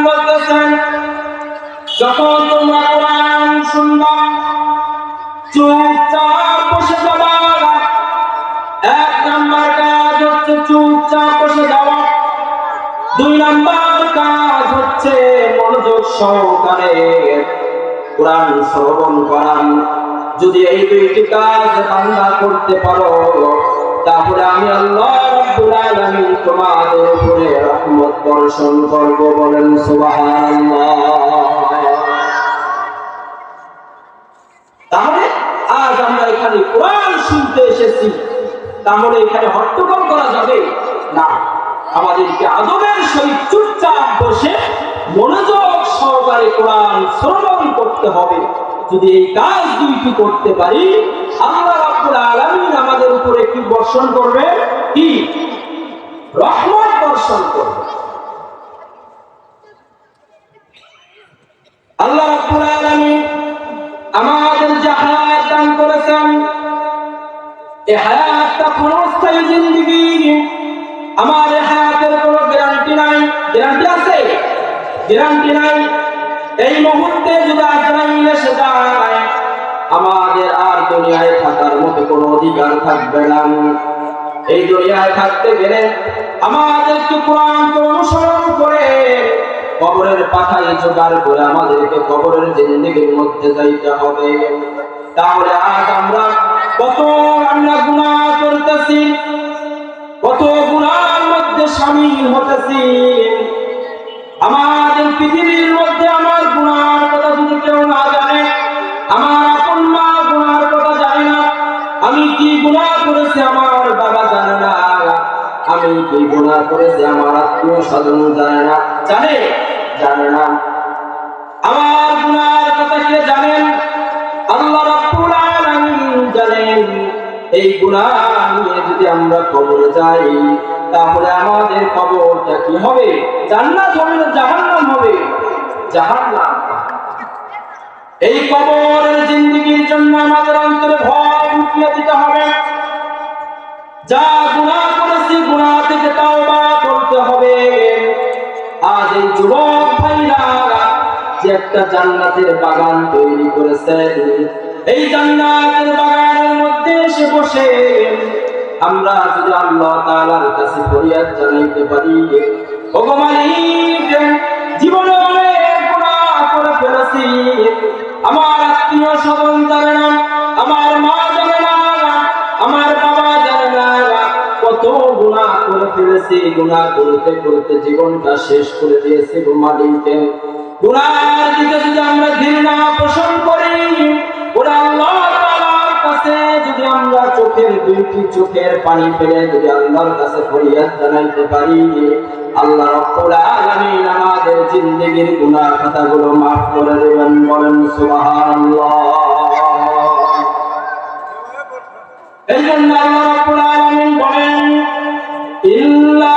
বলতেছেন, যখন তোমরা কোরআন শুনবা চুপচাপ বসে যাবা। এক নাম্বার কাজ হচ্ছে চুপচাপ বসে যাওয়া। দুই নাম্বার কাজ হচ্ছে মনোযোগ সহকারে কোরআন শ্রবণ করা। যদি এই দুইটি কাজ বান্দা করতে পারো, তাহলে আমি আল্লাহ রাব্বুল আলামিন তোমাদের উপরে রহমত বর্ষণ করব। বলেন সুবহানাল্লাহ। তাহলে আজ আমরা এখানে কোরআন শুনতে এসেছি, তাহলে এখানে হট্টগোল করা যাবে না। আমাদেরকে আদবের সহিত চুপচাপ বসে মনোযোগ সহকারে কোরআন শ্রবণ করতে হবে। যদি এই কাজ দুইটি করতে পারি, আল্লাহ রাব্বুল আলামিন আমাদের উপরে কি বর্ষণ করবে? কি রহমত বর্ষণ করবে। আল্লাহ রাব্বুল আলামিন আমাদের যে হায়াত দান করেছেন, এই হায়াতটা ক্ষণস্থায়ী জিন্দেগি। আমার এই হায়াতের কোনো গ্যারান্টি নাই। গ্যারান্টি আছে? গ্যারান্টি নাই। এই মুহূর্তে যদি আজরাইল এসে যায়, আমাদের আর দুনিয়ায় থাকার মতো কোনো অধিকার থাকবে না। এই দুনিয়ায় থাকতে গেলে আমাদেরকে কোরআনকে অনুসরণ করে কবরের পাখায় জোগাড় করে আমাদেরকে কবরের জিন্দেগির মধ্যে যাইতে হবে। তাহলে আজ আমরা কত গুনাহ করতেছি, কত গুনাহের মধ্যে শামিল হতেছি। আমাদের পৃথিবীর মধ্যে আমার গুনাহের কথা যদি কেউ না জানে, আমার আপন মা গুনাহের কথা জানে না, আমি কি গুনাহ করেছি আমার বাবা জানে না, আমি কি গুনাহ করেছি আমার আত্মীয় স্বজন জানে না। জানে? জানে না। আমার গুনাহের কথা কে জানেন? আল্লাহ রাব্বুল আলামিন জানেন। এই গুনাহ নিয়ে যদি আমরা কবরে যাই, তাহলে আমাদের কবরটা কি হবে? জান্নাত হবে না জাহান্নাম হবে? জাহান্নাম। এই কবরের জিন্দেগির জন্য আমাদের অন্তরে ভয় ঢুকিয়ে দিতে হবে। যা গুনাহ করেছি গুনাহ থেকে তাওবা করতে হবে। আজ এই যুবক ভাইরা যে একটা জান্নাতের বাগান তৈরি করেছেন, এই জান্নাতের বাগানের মধ্যে এসে বসে আমরা যদি আল্লাহ তাআলার কাছে ফরিয়াদ জানাইতে পারি, ওগো মালিক, জীবনে অনেক গুনাহ করে ফেলেছি, আমার আত্মীয় স্বজন জানে না, আমার মা জানে না, আমার বাবা জানে না, কত গুনাহ করে ফেলেছি, গুনাহ করতে করতে জীবনটা শেষ করে দিয়েছি। গো মালিক, গুনাহের দিকে যদি আমরা ঘৃণা পোষণ করি, ওরা আল্লাহ তাআলার কাছে যদি আমরা চোখের দুইটি চোখের পানি ফেলে যদি আল্লাহর কাছে ফরিয়াদ জানাইতে পারি, আল্লাহ রাব্বুল আলামিন আমাদের জিন্দেগির গুনাহ খাতাগুলো মাফ করে দেবেন। বলেন সুবহানাল্লাহ। এই জন্য আল্লাহ রাব্বুল আলামিন বলেন, ইল্লা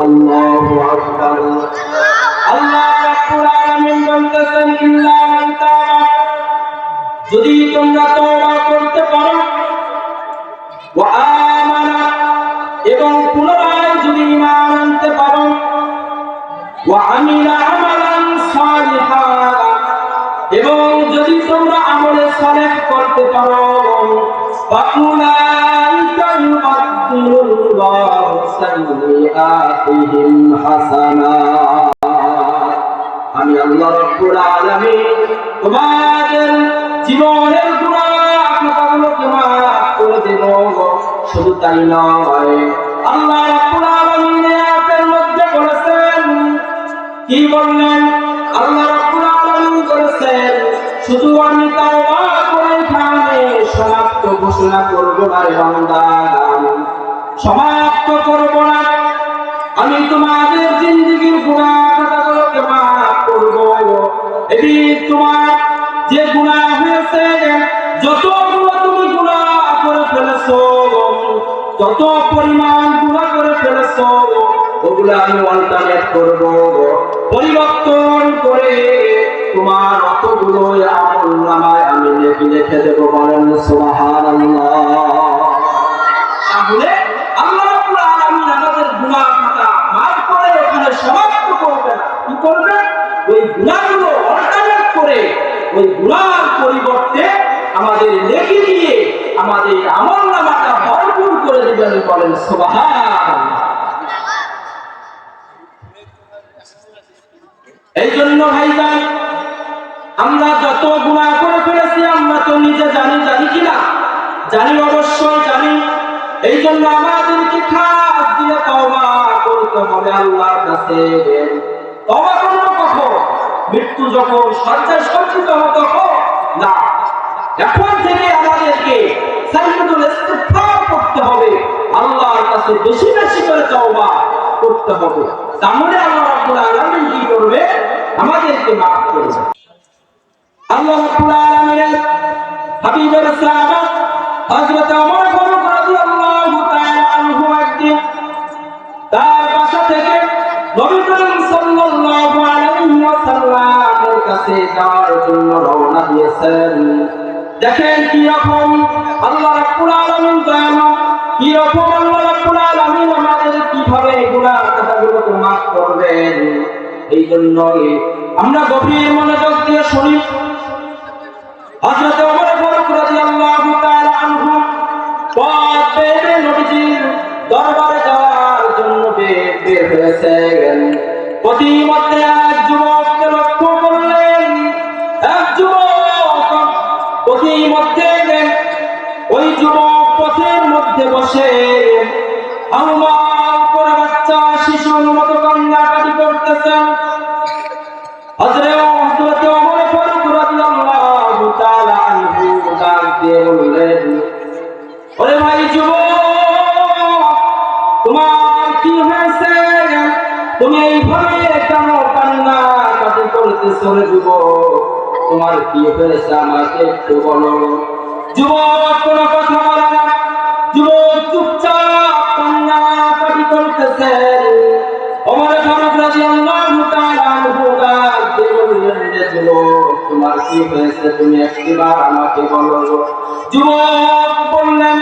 আল্লাহু আকবার। আল্লাহ রাব্বুল আলামিন বলতেছেন, ইল্লা মান তাবা, যদি তোমরা তওবা করতে পারো, ওয়া আমানা, এবং পুনরায় যদি ঈমান আনতে পারো, ওয়া আমিলা আমালান সালিহা, এবং যদি তোমরা আমলে সালেহ করতে পারো, ফাউলাইকা ইউবাদদিলুল্লাহু সাইয়্যাতিহিম হাসানাত। আমি আল্লাহ রাব্বুল আলামিন তোমাদের জীবনের গুনাহ খাতাগুলোকে মাফ করে দেব। শুধু তাই নয়, আল্লাহ রাব্বুল আলামিন আয়াতের মধ্যে বলেছেন, কি বললেন? আল্লাহ রাব্বুল আলামিন বলেছেন, শুধু আমি তাওবা করে এখানে সমাপ্ত ঘোষণা করব না রে বান্দা, সমাপ্ত করব না, আমি তোমাদের জিন্দেগির গুনাহ খাতাগুলোকে মাফ করব। এই তোমার যে গুনাহ হয়েছে, যতগুলো তুমি গুনাহ করে ফেলেছো, যত পরিমাণ গুনাহ করে ফেলেছো, ওগুলো আমি অল্টারনেট করব, পরিবর্তন করে তোমার অতগুলো রেখে দেব, বলেন সুবহানাল্লাহ। তাহলে আল্লাহ রাব্বুল আলামিন আমাদের গুনাহ খাতা মাফ করে এখানে সমাপ্ত করবে না, কি করবে? ওই গুনাহগুলো অল্টারনেট করে ওই গুনাহর পরিবর্তে আমাদের নেকি দিয়ে আমাদের আমলনামাটা ভরপুর করে দিবেন, বলেন সুবহানাল্লাহ। এই জন্য ভাইজান, আমরা যত গুনাহ করে ফেলেছি আমরা তো নিজে জানি কিনা? জানি, অবশ্যই জানি। এই জন্য আমাদেরকে খাস দিয়ে তওবা করতে হবে আল্লাহর কাছে। তওবা করব কখন? মৃত্যু যখন শয্যায় সজ্জিত হতে হবে না, এখন থেকে আমাদেরকে সাইয়্যিদুল ইস্তিগফার করতে হবে, আল্লাহর কাছে বেশি বেশি করে তওবা করতে হবে। তাহলে আল্লাহ রাব্বুল আলামিন কি করবে? আমাদেরকে মাফ করবে। আল্লাহ রাব্বুল আলামিনের হাবিবের সাহাবা হযরত ওমর ফারুক রাদিয়াল্লাহু তাআলা আনহু একদিন তার বাসা থেকে নবী করিম সাল্লাল্লাহু আলাইহি ওয়াসাল্লামের কাছে যাওয়ার জন্য রওনা দিয়েছেন। দেখেন কি রকম আল্লাহ রাব্বুল আলামিন দয়াময়, কি রকম আল্লাহ রাব্বুল আলামিন আমাদের কিভাবে গুনাহ খাতাগুলোকে মাফ করবেন। এই জন্য আমরা গভীর মনোযোগ দিয়ে শুনি। হযরত ওমর ফারুক রাদিয়াল্লাহু তাআলা আনহু পথ বেয়ে নবীজির দরবারে যাওয়ার জন্য বের হয়েছেন। প্রতিমধ্যে এক যুবককে লক্ষ্য করলেন। এক যুবক প্রতিমধ্যে ওই যুবক পথের মধ্যে বসে আহমার করে বাচ্চা শিশুর মতো কান্নাকাটি করতেছেন। হযরত ওমর ফারুক রাদিয়াল্লাহু তাআলা আনহু ডাক দিয়ে বললেন, ওরে ভাই যুবক, তোমার কি হয়েছে? তুমি এইভাবে কেন কান্নাকাটি করতেছো রে যুবক? তোমার কি হয়েছে আমাকে একটু বলো। যুবক কোনো কথা বলে না, যুবক চুপচাপ কান্নাকাটি করতেছে। ওমর ফারুক রাদিয়াল্লাহু তাআলা আনহু ডাক দিয়ে বললেন, রে যুবক, তোমার কি হয়েছে? তুমি একবার আমাকে বলো। যুবক বললেন,